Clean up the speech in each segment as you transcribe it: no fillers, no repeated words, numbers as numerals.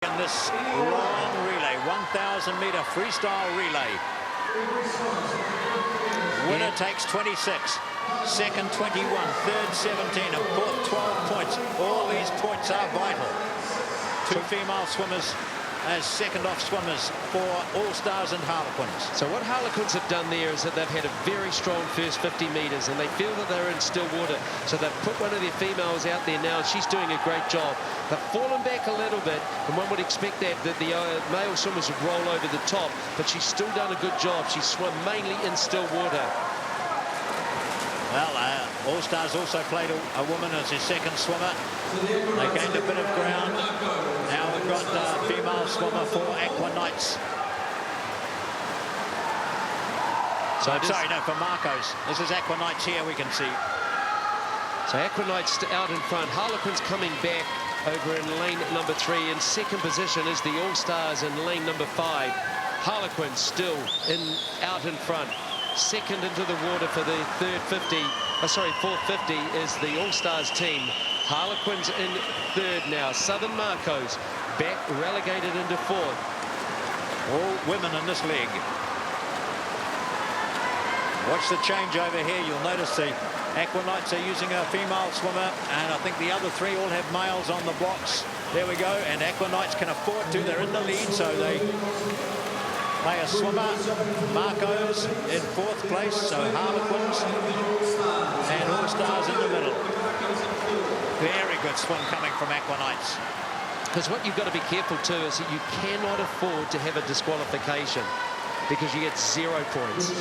In this long relay, 1,000-meter freestyle relay. Winner takes 26, second 21, third 17, and fourth 12 points. All these points are vital. Two female swimmers as second-off swimmers for All-Stars and Harlequins. So what Harlequins have done there is that they've had a very strong first 50 metres and they feel that they're in still water. So they've put one of their females out there now. She's doing a great job. They've fallen back a little bit, and one would expect that the male swimmers would roll over the top, but she's still done a good job. She's swum mainly in still water. Well, All-Stars also played a woman as his second swimmer. They gained a bit of ground. Now we've got a female swimmer for Aquanites. So sorry, no, for Marcos. This is Aquanites here, we can see. So Aquanites out in front. Harlequins coming back over in lane number 3. In second position is the All-Stars in lane number 5. Harlequins still out in front. Second into the water for the fourth 50 is the All-Stars team. Harlequins in third now. Southern Marcos back relegated into fourth. All women in this league. Watch the changeover here. You'll notice the Aquanites are using a female swimmer, and I think the other three all have males on the blocks. There we go, and Aquanites can afford to. They're in the lead, so they play a swimmer. Marcos in fourth place, so Harlequins and All-Stars in the middle. Very good swim coming from Aquanites. Because what you've got to be careful too is that you cannot afford to have a disqualification because you get 0 points.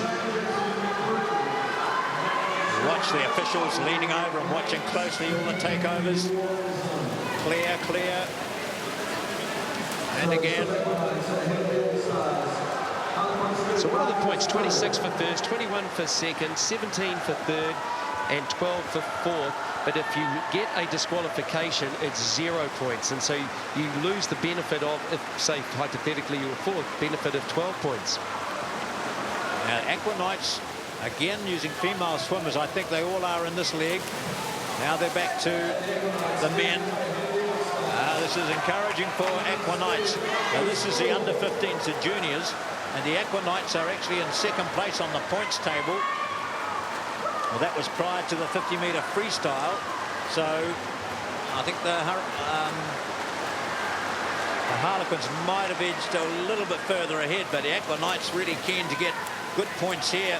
Watch the officials leaning over and watching closely all the takeovers. Clear, clear. And again. So what are the points? 26 for first, 21 for second, 17 for third, and 12 for fourth. But if you get a disqualification, it's 0 points. And so you lose the benefit of, if, say, hypothetically, you were fourth, benefit of 12 points. Now, Aquanites, again, using female swimmers. I think they all are in this league. Now they're back to the men. This is encouraging for Aquanites. Now, this is the under-15s, the juniors. And the Aquanites are actually in second place on the points table. Well, that was prior to the 50-meter freestyle. So I think the Harlequins might have edged a little bit further ahead, but the Aquanites really keen to get good points here.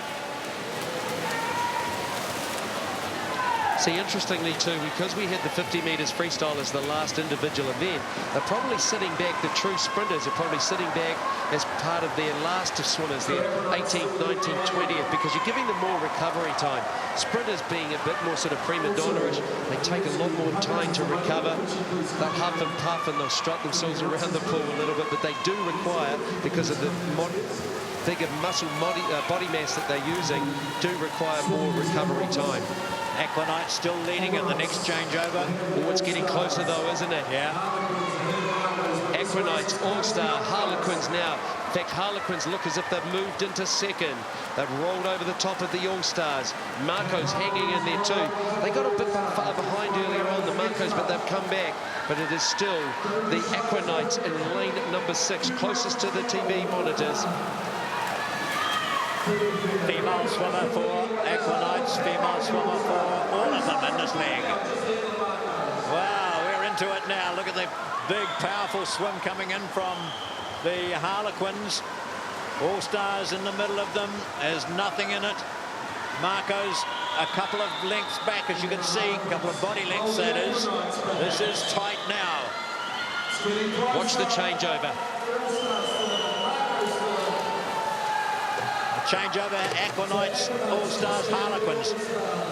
See, interestingly too, because we had the 50 metres freestyle as the last individual event, they're probably sitting back, the true sprinters are probably sitting back as part of their last of swimmers, their 18th, 19th, 20th, because you're giving them more recovery time. Sprinters being a bit more sort of prima donna-ish, they take a lot more time to recover. They'll huff and puff and they'll strut themselves around the pool a little bit, but they do require, because of the bigger muscle body mass that they're using, do require more recovery time. Aquanites still leading in the next changeover. Oh, it's getting closer though, isn't it? Yeah. Aquanites, All-Star, Harlequins now. In fact, Harlequins look as if they've moved into second. They've rolled over the top of the All-Stars. Marcos hanging in there too. They got a bit far behind earlier on, the Marcos, but they've come back. But it is still the Aquanites in lane number 6, closest to the TV monitors. Female swimmer for Aquanites, female swimmer for all of them in this league. Wow, we're into it now. Look at the big, powerful swim coming in from the Harlequins. All-Stars in the middle of them. There's nothing in it. Marcos a couple of lengths back, as you can see. A couple of body lengths, that is. This is tight now. Watch the changeover. Changeover, Aquanites, All-Stars, Harlequins,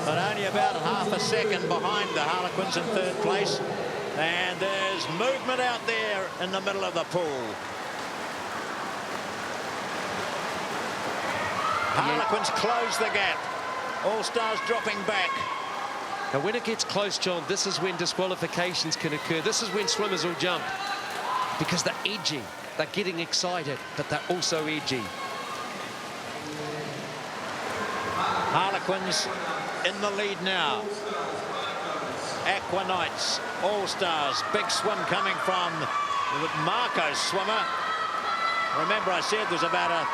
but only about half a second behind the Harlequins in third place. And there's movement out there in the middle of the pool. Harlequins close the gap. All-Stars dropping back. Now, when it gets close, John, this is when disqualifications can occur. This is when swimmers will jump because they're edgy. They're getting excited, but they're also edgy. Harlequins in the lead now. Aquanites, All-Stars, big swim coming from with Marco's swimmer. Remember, I said there's about a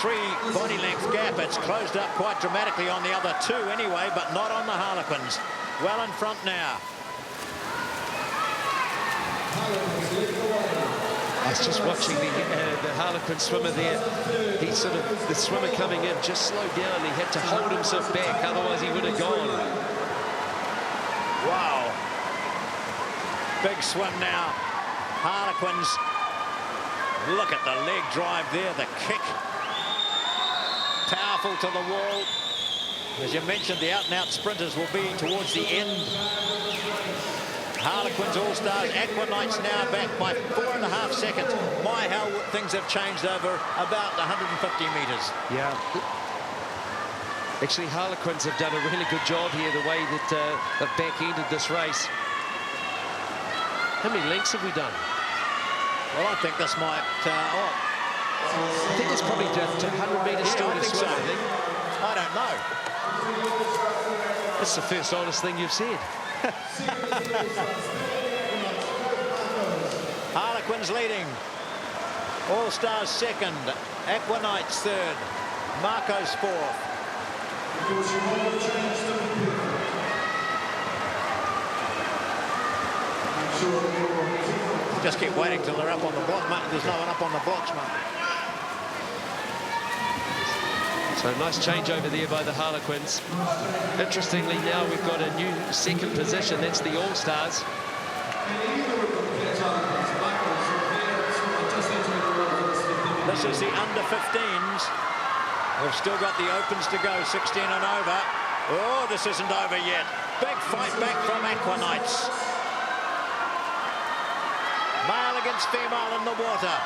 3 body length gap. It's closed up quite dramatically on the other 2 anyway, but not on the Harlequins. Well in front now. I was just watching the Harlequin swimmer there. He sort of, the swimmer coming in just slowed down. He had to hold himself back, otherwise he would have gone. Wow. Big swim now. Harlequins. Look at the leg drive there, the kick. Powerful to the wall. As you mentioned, the out-and-out sprinters will be towards the end. Harlequins All-Stars, Aquanites now back by 4.5 seconds. My, how things have changed over about 150 metres. Yeah. Actually, Harlequins have done a really good job here, the way that they've back-ended this race. How many lengths have we done? Well, I think this might... I think there's probably just 100 metres still to swim, I think. I don't know. That's the first honest thing you've said. Harlequins leading. All-Stars second. Aquanites third. Marco's fourth. Just keep waiting till they're up on the block, mate. There's no one up on the blocks, mate. So nice change over there by the Harlequins. Interestingly, now we've got a new second position. That's the All-Stars. This is the under-15s. We've still got the opens to go, 16 and over. Oh, this isn't over yet. Big fight back from Aquanites. Male against female in the water.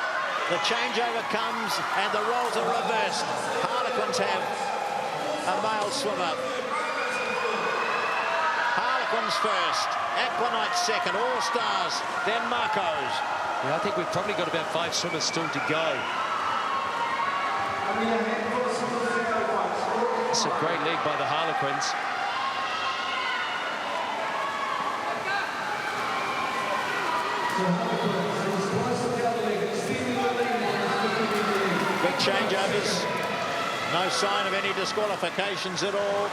The changeover comes and the roles are reversed. Harlequins have a male swimmer. Harlequins first, Aquanites second, All-Stars, then Marco's. Yeah, I think we've probably got about 5 swimmers still to go. It's a great leg by the Harlequins. Big changeovers. No sign of any disqualifications at all.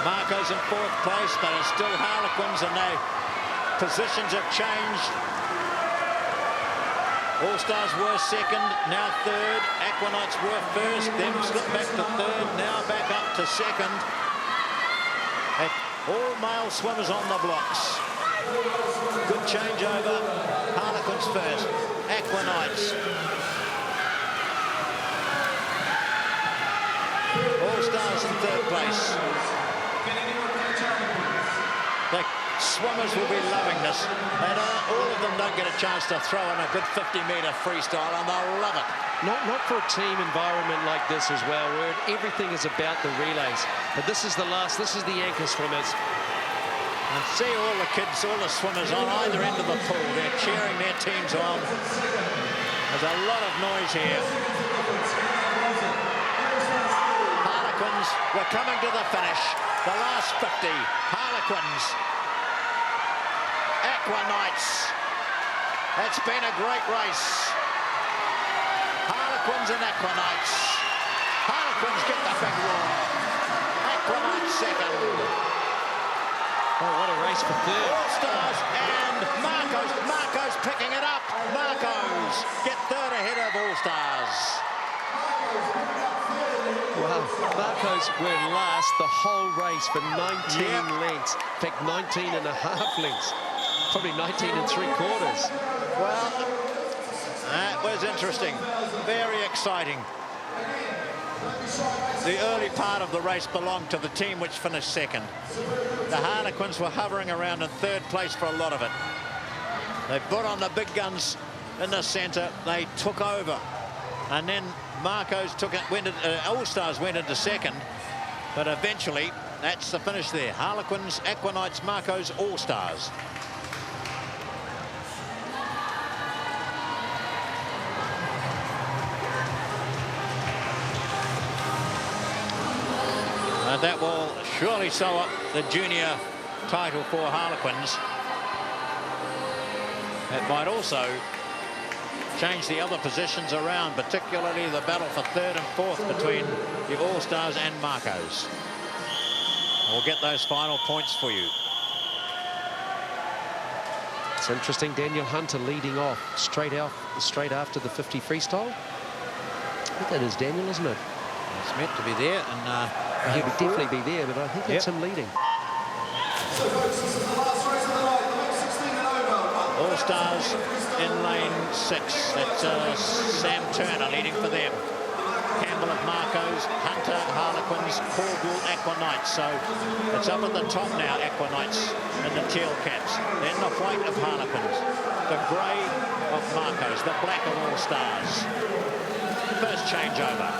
Marco's in 4th place, but it's still Harlequins, and their positions have changed. All-Stars were second, now third. Aquanites were first, then slipped back to third, now back up to second. And all male swimmers on the blocks. Good changeover. Harlequins first. Aquanites. All-Stars in 3rd place. The swimmers will be loving this. All of them don't get a chance to throw in a good 50-metre freestyle, and they'll love it. Not for a team environment like this as well, where everything is about the relays. But this is the last, this is the anchor swimmers. And see all the kids, all the swimmers on either end of the pool. They're cheering their teams on. There's a lot of noise here. Harlequins were coming to the finish. The last 50. Harlequins. Aquanites. It's been a great race. Harlequins and Aquanites. Harlequins get the big roar. Aquanites second. Oh, what a race for third. All-Stars and Marco's. Marco's picking it up. Marco's get third ahead of All-Stars. Wow, Marco's were last the whole race for 19 lengths. In fact, 19 and a half lengths. Probably 19 and 3/4. Well, that was interesting. Very exciting. The early part of the race belonged to the team which finished second. The Harlequins were hovering around in 3rd place for a lot of it. They put on the big guns in the centre. They took over. And then Marco's took it, All-Stars went into second. But eventually, that's the finish there. Harlequins, Aquanites, Marco's, All-Stars. And that will surely sew up the junior title for Harlequins. It might also change the other positions around, particularly the battle for third and fourth between the All-Stars and Marcos. We'll get those final points for you. It's interesting, Daniel Hunter leading off straight after the 50 freestyle. I think that is Daniel, isn't it? It's meant to be there, and he would definitely be there, but I think that's him leading. So folks, this is the last race of the night, the next 16 and over. All-Stars in lane 6. That's Sam Turner leading for them. Campbell at Marcos, Hunter, Harlequins, Corgool, Aquanites. So it's up at the top now, Aquanites and the teal caps. Then the white of Harlequins, the grey of Marcos, the black of All-Stars. First changeover.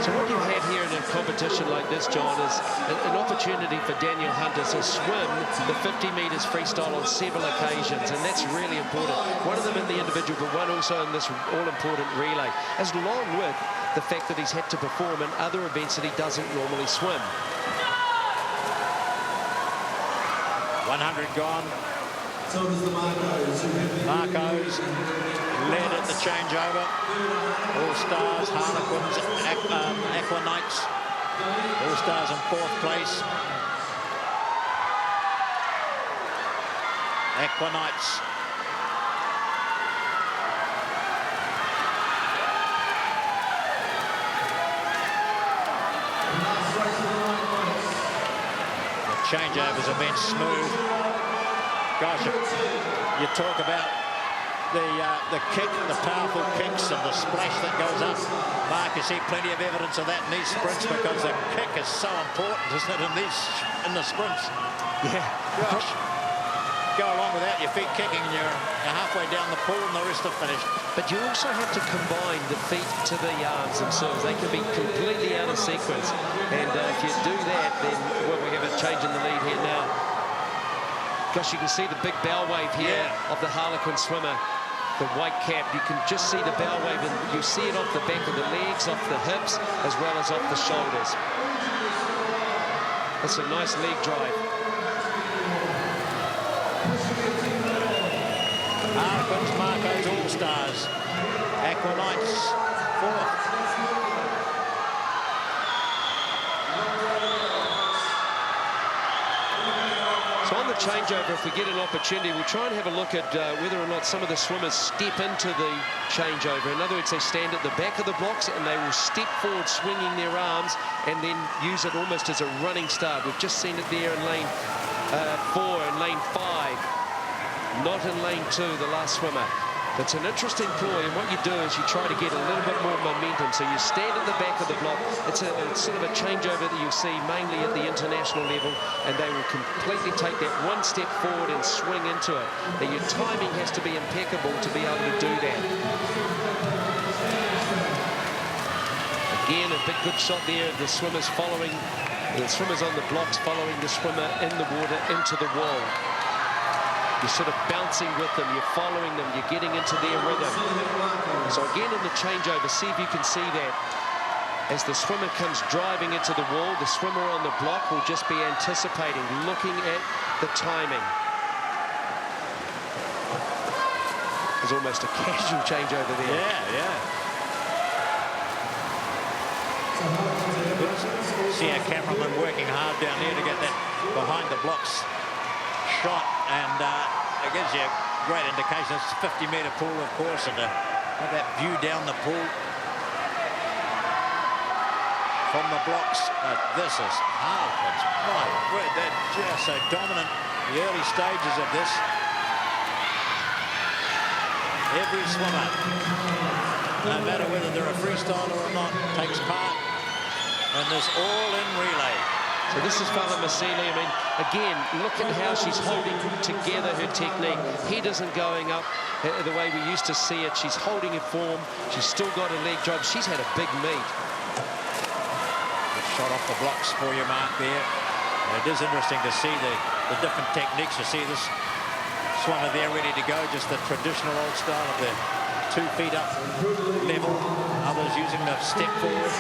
So what you have here in a competition like this, John, is an opportunity for Daniel Hunter to swim the 50 metres freestyle on several occasions, and that's really important. One of them in the individual, but one also in this all-important relay, as long with the fact that he's had to perform in other events that he doesn't normally swim. 100 gone. So does the Marcos led at the changeover. All-Stars, Harlequins, Aquanites. All-Stars in fourth place. Aquanites. The changeovers have been smooth. Gosh, you talk about the kick, the powerful kicks and the splash that goes up. Mark, you see plenty of evidence of that in these sprints because the kick is so important, isn't it, in the sprints? Yeah. Gosh, go along without your feet kicking and you're halfway down the pool and the rest are finished. But you also have to combine the feet to the arms themselves. They can be completely out of sequence. And if you do that, then well, we have a change in the lead here now. Gosh, you can see the big bow wave here of the Harlequin swimmer, the white cap. You can just see the bow wave, and you see it off the back of the legs, off the hips, as well as off the shoulders. That's a nice leg drive. Harlequins, Marcos, All-Stars. Aquanites, fourth. So on the changeover, if we get an opportunity, we'll try and have a look at whether or not some of the swimmers step into the changeover. In other words, they stand at the back of the blocks and they will step forward swinging their arms and then use it almost as a running start. We've just seen it there in lane 4 and lane 5, not in lane 2, the last swimmer. It's an interesting ploy, and what you do is you try to get a little bit more momentum. So you stand at the back of the block. It's sort of a changeover that you see mainly at the international level, and they will completely take that one step forward and swing into it. Now your timing has to be impeccable to be able to do that. Again, a big good shot there. The swimmers on the blocks following the swimmer in the water into the wall. You're sort of bouncing with them, you're following them, you're getting into their rhythm. So again in the changeover, see if you can see that. As the swimmer comes driving into the wall, the swimmer on the block will just be anticipating, looking at the timing. There's almost a casual changeover there. Yeah. See our cameraman working hard down there to get that behind the blocks shot, and it gives you a great indication. It's a 50-metre pool, of course, and to have that view down the pool from the blocks. This is Harlequins. My word, they're just so dominant in the early stages of this. Every swimmer, no matter whether they're a freestyler or not, takes part in this all-in relay. So this is Fala Masili. I mean, again, look at how she's holding together her technique. Head isn't going up the way we used to see it. She's holding her form. She's still got a leg drive. She's had a big meet. Good shot off the blocks for you, Mark, there. And it is interesting to see the different techniques. You see this swimmer there ready to go, just the traditional old style of the 2 feet up level. Others using the step forward.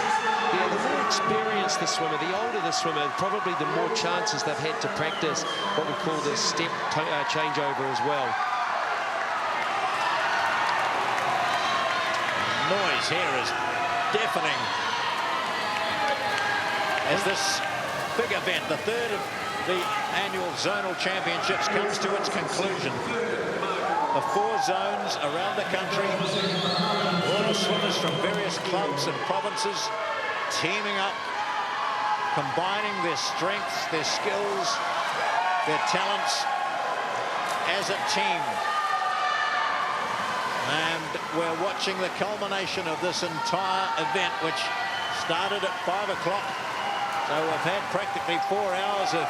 Yeah, the more experienced the swimmer, the older the swimmer, probably the more chances they've had to practice what we call the step changeover as well. Noise here is deafening as this big event, the third of the annual Zonal Championships, comes to its conclusion. The 4 zones around the country, all the swimmers from various clubs and provinces teaming up, combining their strengths, their skills, their talents as a team. And we're watching the culmination of this entire event, which started at 5 o'clock. So we've had practically 4 hours of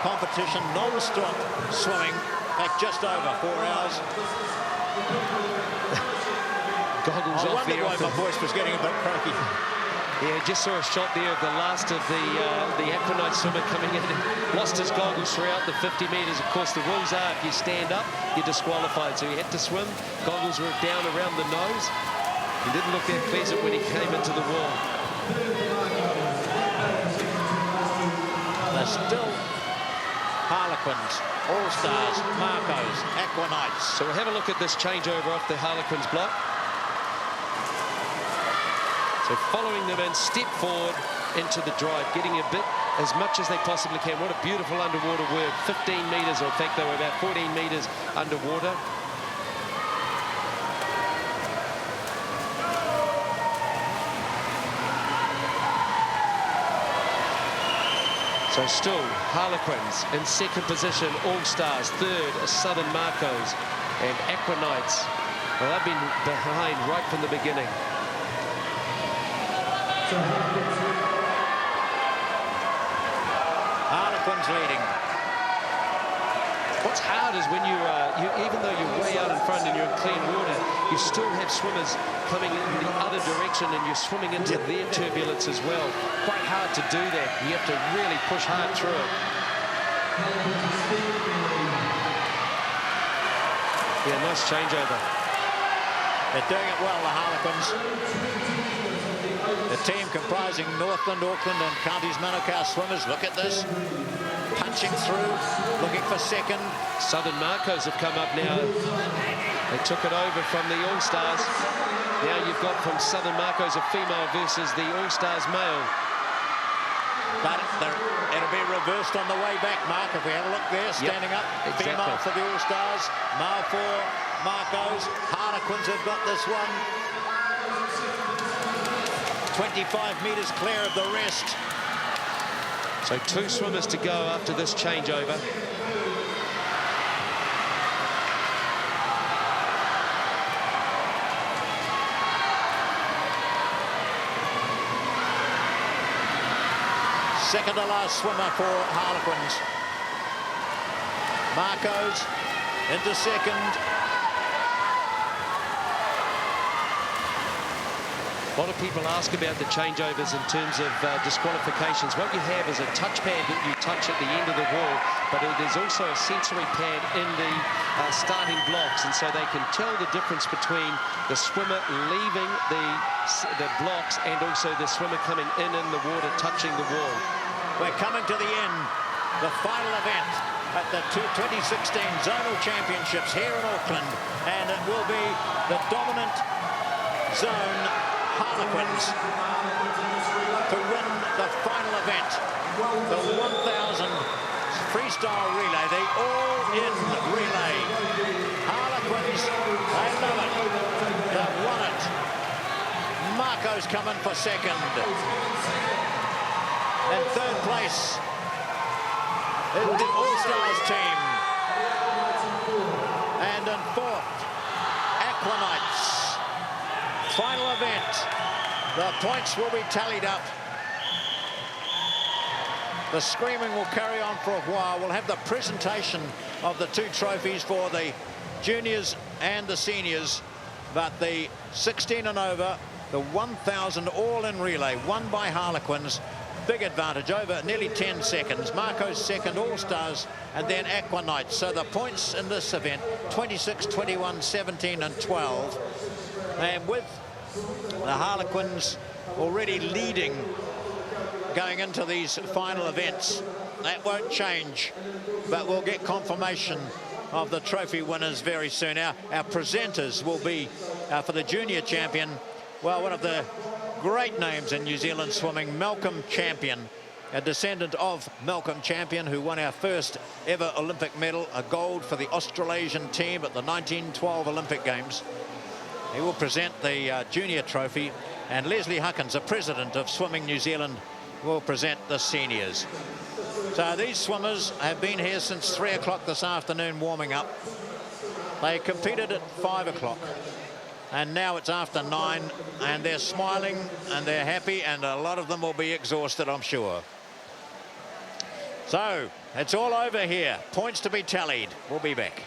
competition, non-stop swimming, in fact, just over 4 hours. Goggles I off wonder there. why my voice was getting a bit croaky. Yeah, just saw a shot there of the last of the Aquatic swimmer coming in. Lost his goggles throughout the 50 metres. Of course, the rules are if you stand up, you're disqualified. So he had to swim. Goggles were down around the nose. He didn't look that pleasant when he came into the wall. They're still Harlequins, All-Stars, Marcos, Aquanites. So we'll have a look at this changeover off the Harlequins block. So following them in, step forward into the drive, getting a bit as much as they possibly can. What a beautiful underwater work. 15 metres, or in fact they were about 14 metres underwater. So still Harlequins in second position, All-Stars, third Southern Marcos, and Aquanites. Well, they've been behind right from the beginning. Harlequins leading. What's hard is when even though you're way out in front and you're in clean water, you still have swimmers coming in the other direction and you're swimming into their turbulence as well. Quite hard to do that. You have to really push hard through it. Yeah, nice changeover. They're doing it well, the Harlequins. The team comprising Northland, Auckland and Counties Manukau swimmers. Look at this. Punching through, looking for second. Southern Marcos have come up now. They took it over from the All-Stars. Now you've got from Southern Marcos a female versus the All-Stars male. But it'll be reversed on the way back, Mark, if we have a look there, standing up. Exactly. Female for the All-Stars, male for Marcos. Harlequins have got this one. 25 metres clear of the rest. So 2 swimmers to go after this changeover. Second to last swimmer for Harlequins. Marcos into second. A lot of people ask about the changeovers in terms of disqualifications. What you have is a touch pad that you touch at the end of the wall, but there's also a sensory pad in the starting blocks, and so they can tell the difference between the swimmer leaving the blocks and also the swimmer coming in the water, touching the wall. We're coming to the end, the final event at the 2016 Zonal Championships here in Auckland, and it will be the dominant zone Harlequins to win the final event, the 1,000 freestyle relay, the all-in relay. Harlequins, they love it, they've won it. Marco's coming for second. In third place is the All-Stars team. And in fourth, Aquanites. Final event. The points will be tallied up. The screaming will carry on for a while. We'll have the presentation of the 2 trophies for the juniors and the seniors. But the 16 and over, the 1,000 all-in relay, won by Harlequins. Big advantage, over nearly 10 seconds. Marco's second, All-Stars, and then Aquanites. So the points in this event, 26, 21, 17 and 12. And with the Harlequins already leading going into these final events. That won't change, but we'll get confirmation of the trophy winners very soon. Our presenters will be for the junior champion, well, one of the great names in New Zealand swimming, Malcolm Champion, a descendant of Malcolm Champion, who won our first ever Olympic medal, a gold for the Australasian team at the 1912 Olympic Games. He will present the junior trophy, and Leslie Huckins, the president of Swimming New Zealand, will present the seniors. So these swimmers have been here since 3 o'clock this afternoon warming up. They competed at 5 o'clock. And now it's after 9, and they're smiling and they're happy, and a lot of them will be exhausted, I'm sure. So it's all over here. Points to be tallied. We'll be back.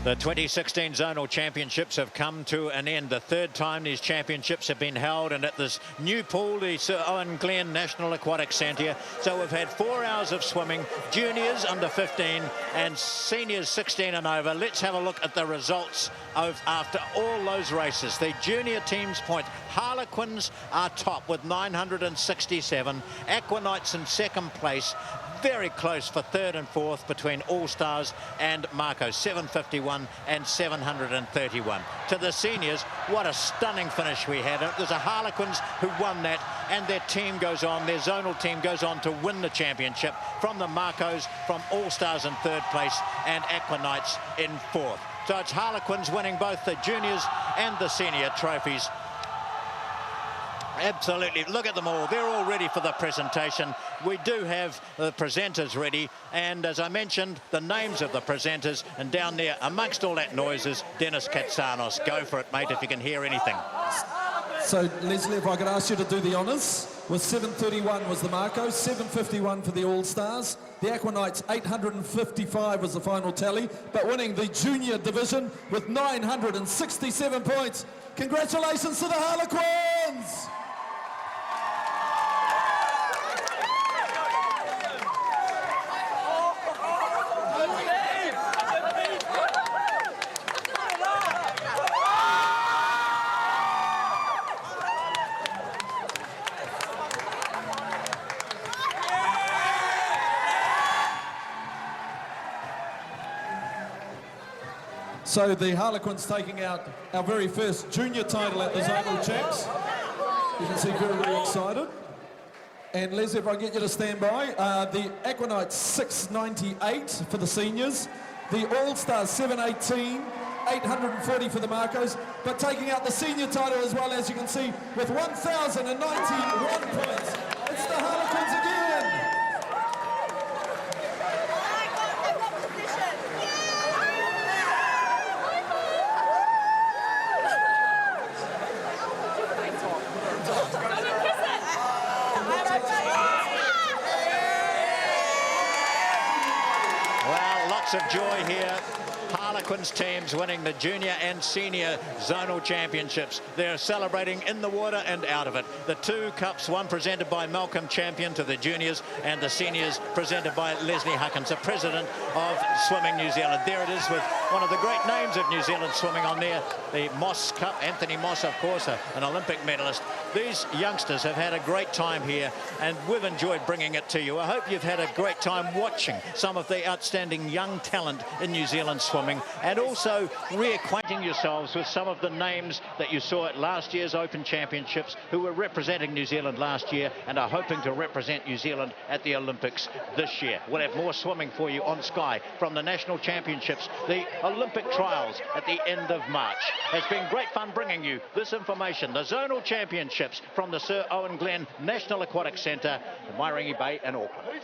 The 2016 Zonal Championships have come to an end. The third time these championships have been held, and at this new pool, the Sir Owen Glenn National Aquatic Centre. So we've had 4 hours of swimming, juniors under 15 and seniors 16 and over. Let's have a look at the results of after all those races. The junior teams point. Harlequins are top with 967. Aquanites in second place. Very close for third and fourth between All Stars and Marco, 751 and 731. To the seniors, what a stunning finish we had. It was the Harlequins who won that, and their team goes on, their zonal team goes on to win the championship from the Marcos, from All Stars in third place and Aquanites in fourth. So it's Harlequins winning both the juniors and the senior trophies. Absolutely. Look at them all. They're all ready for the presentation. We do have the presenters ready. And as I mentioned, the names of the presenters. And down there, amongst all that noise, is Dennis Katsanos. Go for it, mate, if you can hear anything. So, Leslie, if I could ask you to do the honours. With 7:31 was the Marco, 7:51 for the All-Stars. The Aquanites, 855 was the final tally, but winning the junior division with 967 points. Congratulations to the Harlequins! So the Harlequins taking out our very first junior title at the Zonal Champs. You can see very, very excited. And Leslie, if I get you to stand by, the Aquanites 698 for the seniors, the All-Stars 718, 840 for the Marcos, but taking out the senior title as well, as you can see, with 1,091 points. It's the Harlequins again. Of joy here. Harlequins teams winning the junior and senior zonal championships. They're celebrating in the water and out of it. The two cups, one presented by Malcolm Champion to the juniors and the seniors presented by Leslie Huckins, the president of Swimming New Zealand. There it is with one of the great names of New Zealand swimming on there, the Moss Cup. Anthony Moss, of course, an Olympic medalist. These youngsters have had a great time here and we've enjoyed bringing it to you. I hope you've had a great time watching some of the outstanding young talent in New Zealand swimming, and also reacquainting yourselves with some of the names that you saw at last year's Open Championships who were representing New Zealand last year and are hoping to represent New Zealand at the Olympics this year. We'll have more swimming for you on Sky from the National Championships, the Olympic trials at the end of March. It's been great fun bringing you this information. The Zonal Championships from the Sir Owen Glenn National Aquatic Centre in Wairangi Bay and Auckland.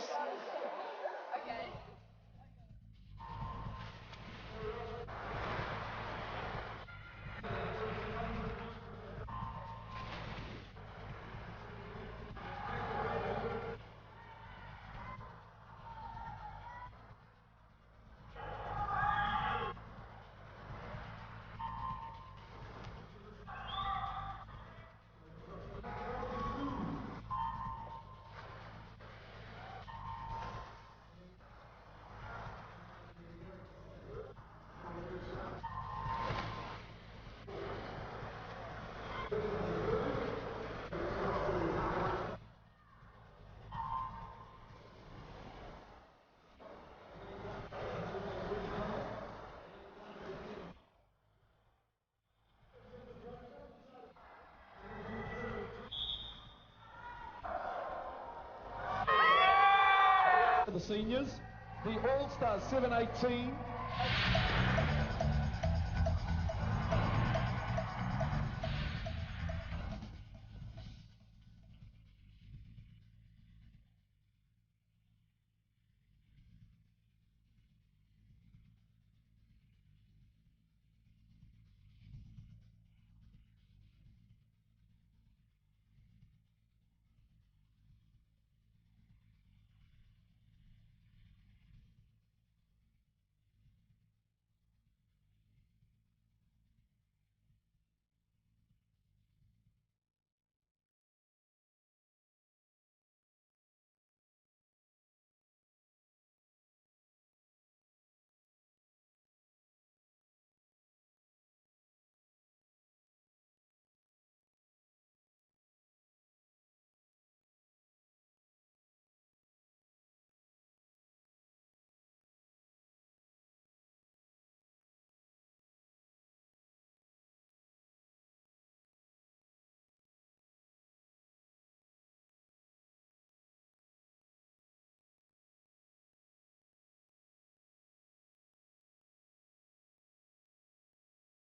The seniors, the All-Stars 718.